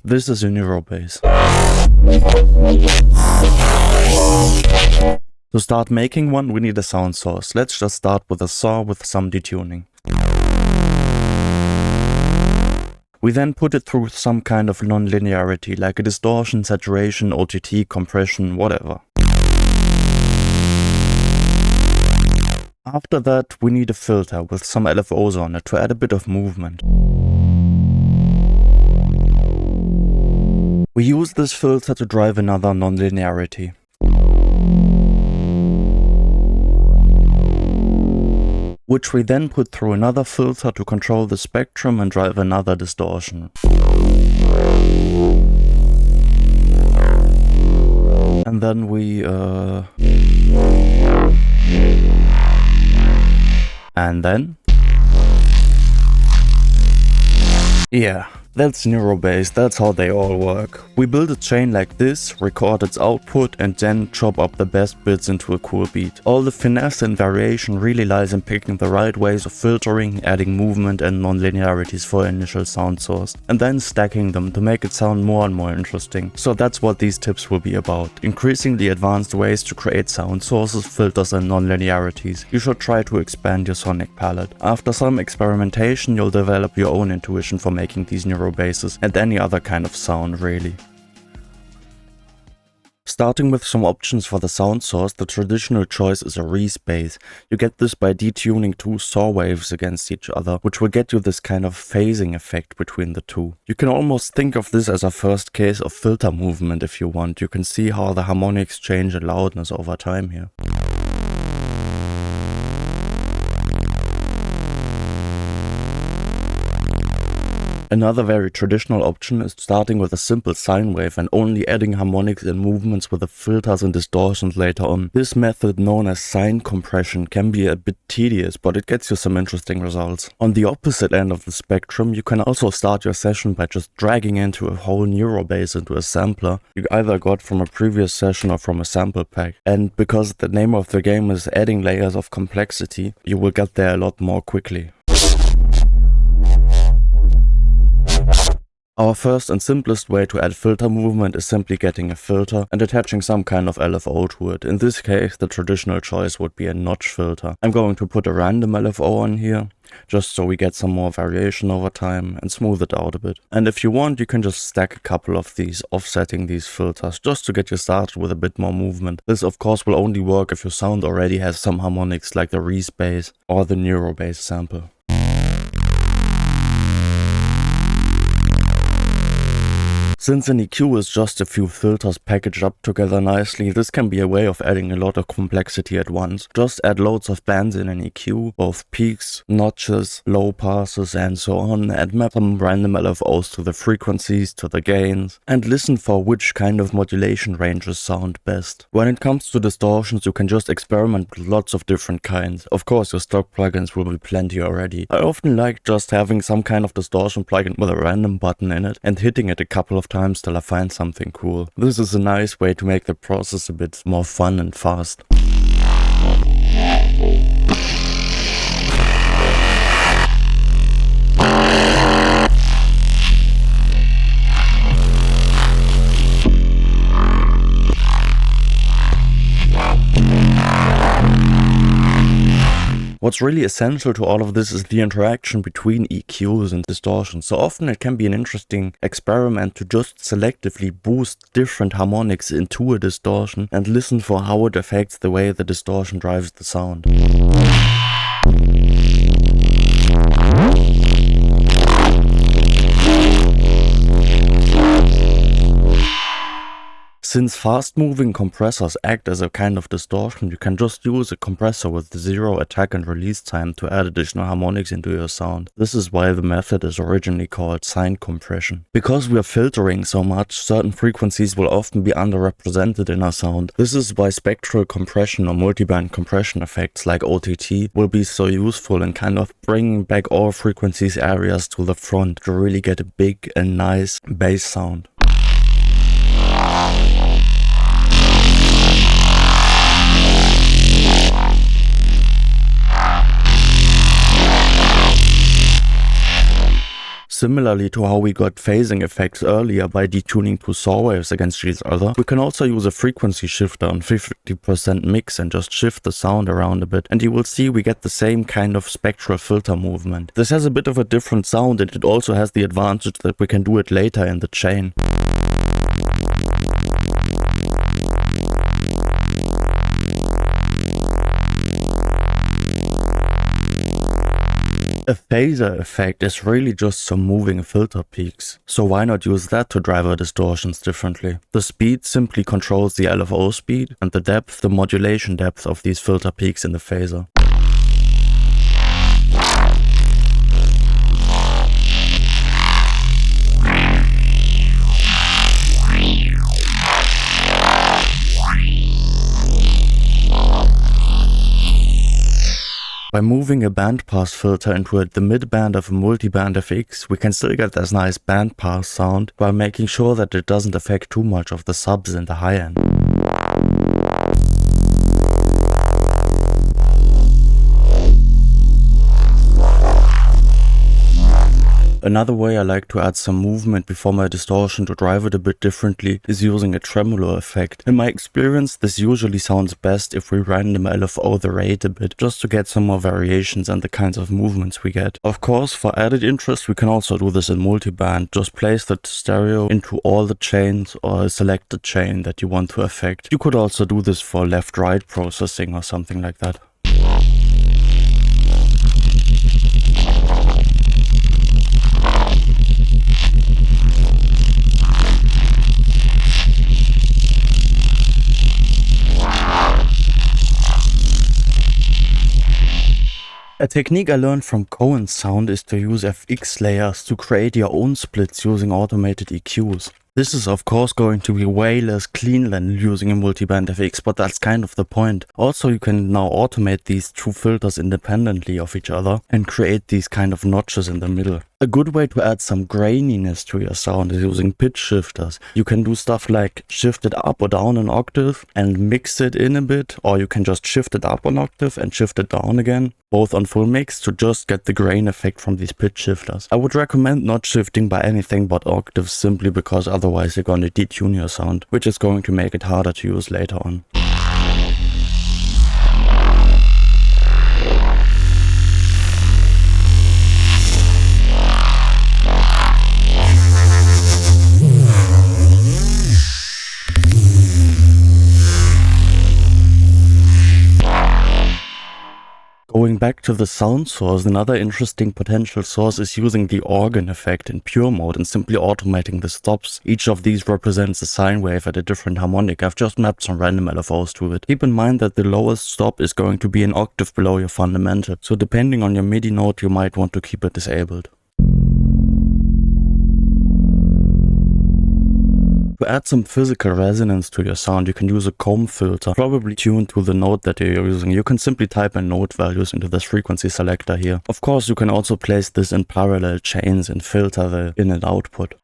This is a Neuro Bass. To start making one, we need a sound source. Let's just start with a saw with some detuning. We then put it through some kind of non-linearity, like a distortion, saturation, OTT, compression, whatever. After that, we need a filter with some LFOs on it to add a bit of movement. We use this filter to drive another non-linearity. Which we then put through another filter to control the spectrum and drive another distortion. And then we yeah, that's Neuro Bass, that's how they all work. We build a chain like this, record its output, and then chop up the best bits into a cool beat. All the finesse and variation really lies in picking the right ways of filtering, adding movement and non-linearities for initial sound source, and then stacking them to make it sound more and more interesting. So that's what these tips will be about, increasingly advanced ways to create sound sources, filters and non-linearities. You should try to expand your sonic palette. After some experimentation, you'll develop your own intuition for making these Neuro Basses and any other kind of sound really. Starting with some options for the sound source, the traditional choice is a respace. You get this by detuning two saw waves against each other, which will get you this kind of phasing effect between the two. You can almost think of this as a first case of filter movement if you want. You can see how the harmonics change in loudness over time here. Another very traditional option is starting with a simple sine wave and only adding harmonics and movements with the filters and distortions later on. This method, known as sine compression, can be a bit tedious, but it gets you some interesting results. On the opposite end of the spectrum, you can also start your session by just dragging into a whole Neuro Bass into a sampler you either got from a previous session or from a sample pack. And because the name of the game is adding layers of complexity, you will get there a lot more quickly. Our first and simplest way to add filter movement is simply getting a filter and attaching some kind of LFO to it. In this case, the traditional choice would be a notch filter. I'm going to put a random LFO on here, just so we get some more variation over time and smooth it out a bit. And if you want, you can just stack a couple of these, offsetting these filters, just to get you started with a bit more movement. This of course will only work if your sound already has some harmonics like the respace or the Neuro Bass sample. Since an EQ is just a few filters packaged up together nicely, this can be a way of adding a lot of complexity at once. Just add loads of bands in an EQ, both peaks, notches, low passes and so on, and map some random LFOs to the frequencies, to the gains, and listen for which kind of modulation ranges sound best. When it comes to distortions, you can just experiment with lots of different kinds. Of course, your stock plugins will be plenty already. I often like just having some kind of distortion plugin with a random button in it and hitting it a couple of times till I find something cool. This is a nice way to make the process a bit more fun and fast. What's really essential to all of this is the interaction between EQs and distortions. So often it can be an interesting experiment to just selectively boost different harmonics into a distortion and listen for how it affects the way the distortion drives the sound. Since fast-moving compressors act as a kind of distortion, you can just use a compressor with zero attack and release time to add additional harmonics into your sound. This is why the method is originally called sine compression. Because we are filtering so much, certain frequencies will often be underrepresented in our sound. This is why spectral compression or multiband compression effects like OTT will be so useful in kind of bringing back all frequencies areas to the front to really get a big and nice bass sound. Similarly to how we got phasing effects earlier by detuning two saw waves against each other, we can also use a frequency shifter on 50% mix and just shift the sound around a bit, and you will see we get the same kind of spectral filter movement. This has a bit of a different sound, and it also has the advantage that we can do it later in the chain. A phaser effect is really just some moving filter peaks, so why not use that to drive our distortions differently? The speed simply controls the LFO speed, and the depth, the modulation depth of these filter peaks in the phaser. By moving a bandpass filter into the midband of a multiband FX, we can still get this nice bandpass sound while making sure that it doesn't affect too much of the subs in the high end. Another way I like to add some movement before my distortion to drive it a bit differently is using a tremolo effect. In my experience, this usually sounds best if we random LFO the rate a bit, just to get some more variations and the kinds of movements we get. Of course, for added interest, we can also do this in multiband. Just place the stereo into all the chains or select the chain that you want to affect. You could also do this for left-right processing or something like that. A technique I learned from Cohen's sound is to use FX layers to create your own splits using automated EQs. This is of course going to be way less clean than using a multiband FX, but that's kind of the point. Also, you can now automate these two filters independently of each other and create these kind of notches in the middle. A good way to add some graininess to your sound is using pitch shifters. You can do stuff like shift it up or down an octave and mix it in a bit, or you can just shift it up an octave and shift it down again, both on full mix, to just get the grain effect from these pitch shifters. I would recommend not shifting by anything but octaves, simply because otherwise you're going to detune your sound, which is going to make it harder to use later on. Going back to the sound source, another interesting potential source is using the organ effect in pure mode and simply automating the stops. Each of these represents a sine wave at a different harmonic. I've just mapped some random LFOs to it. Keep in mind that the lowest stop is going to be an octave below your fundamental, so depending on your MIDI note you might want to keep it disabled. To add some physical resonance to your sound, you can use a comb filter, probably tuned to the note that you're using. You can simply type in note values into this frequency selector here. Of course, you can also place this in parallel chains and filter the in and output.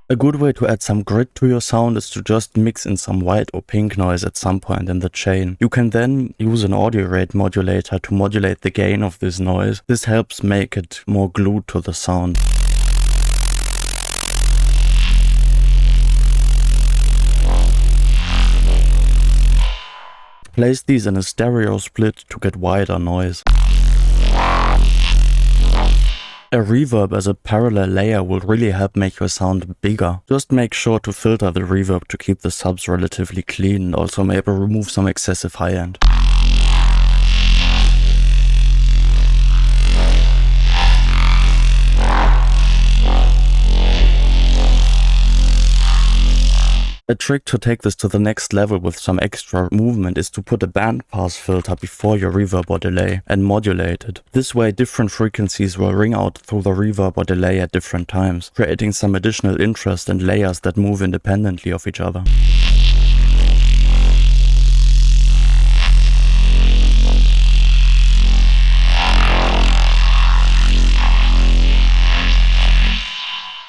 A good way to add some grit to your sound is to just mix in some white or pink noise at some point in the chain. You can then use an audio rate modulator to modulate the gain of this noise. This helps make it more glued to the sound. Place these in a stereo split to get wider noise. A reverb as a parallel layer will really help make your sound bigger. Just make sure to filter the reverb to keep the subs relatively clean, and also maybe remove some excessive high end. A trick to take this to the next level with some extra movement is to put a bandpass filter before your reverb or delay and modulate it. This way different frequencies will ring out through the reverb or delay at different times, creating some additional interest and layers that move independently of each other.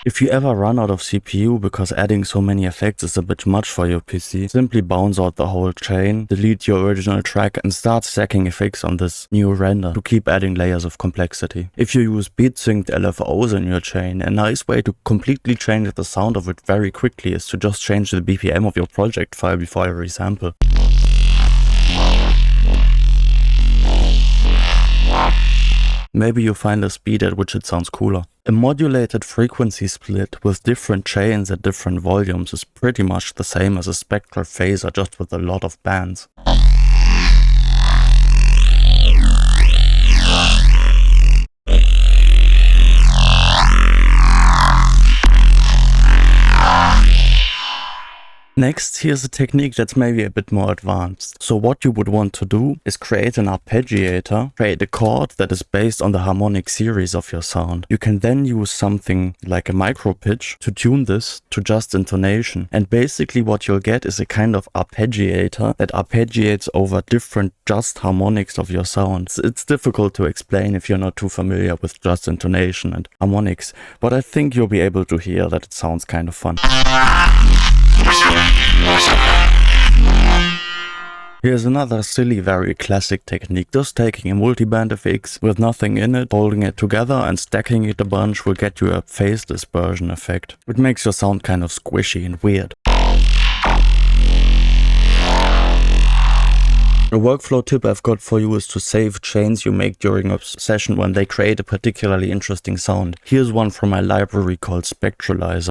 If you ever run out of CPU because adding so many effects is a bit much for your PC, simply bounce out the whole chain, delete your original track and start stacking effects on this new render to keep adding layers of complexity. If you use beat synced LFOs in your chain, a nice way to completely change the sound of it very quickly is to just change the BPM of your project file before every sample. Maybe you find a speed at which it sounds cooler. A modulated frequency split with different chains at different volumes is pretty much the same as a spectral phaser, just with a lot of bands. Next, here's a technique that's maybe a bit more advanced. So what you would want to do is create an arpeggiator, create a chord that is based on the harmonic series of your sound. You can then use something like a micro pitch to tune this to just intonation. And basically what you'll get is a kind of arpeggiator that arpeggiates over different just harmonics of your sounds. It's difficult to explain if you're not too familiar with just intonation and harmonics, but I think you'll be able to hear that it sounds kind of fun. Here's another silly, very classic technique. Just taking a multiband FX with nothing in it, holding it together and stacking it a bunch will get you a phase dispersion effect. It makes your sound kind of squishy and weird. A workflow tip I've got for you is to save chains you make during a session when they create a particularly interesting sound. Here's one from my library called Spectralizer.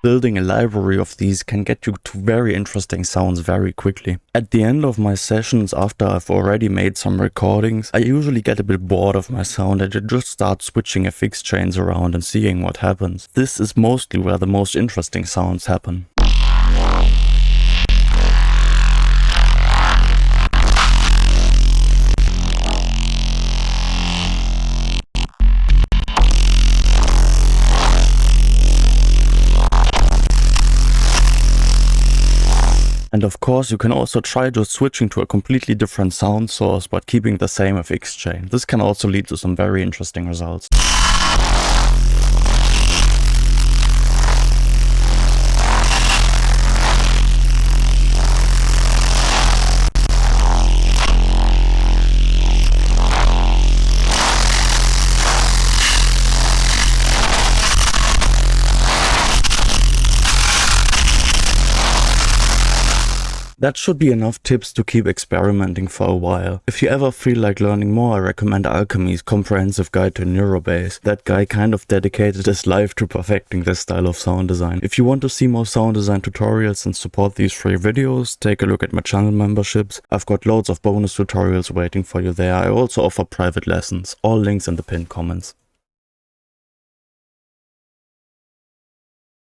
Building a library of these can get you to very interesting sounds very quickly. At the end of my sessions, after I've already made some recordings, I usually get a bit bored of my sound and I just start switching FX chains around and seeing what happens. This is mostly where the most interesting sounds happen. And of course you can also try just switching to a completely different sound source but keeping the same FX chain. This can also lead to some very interesting results. That should be enough tips to keep experimenting for a while. If you ever feel like learning more, I recommend Alchemy's Comprehensive Guide to Neuro Bass. That guy kind of dedicated his life to perfecting this style of sound design. If you want to see more sound design tutorials and support these free videos, take a look at my channel memberships. I've got loads of bonus tutorials waiting for you there. I also offer private lessons. All links in the pinned comments.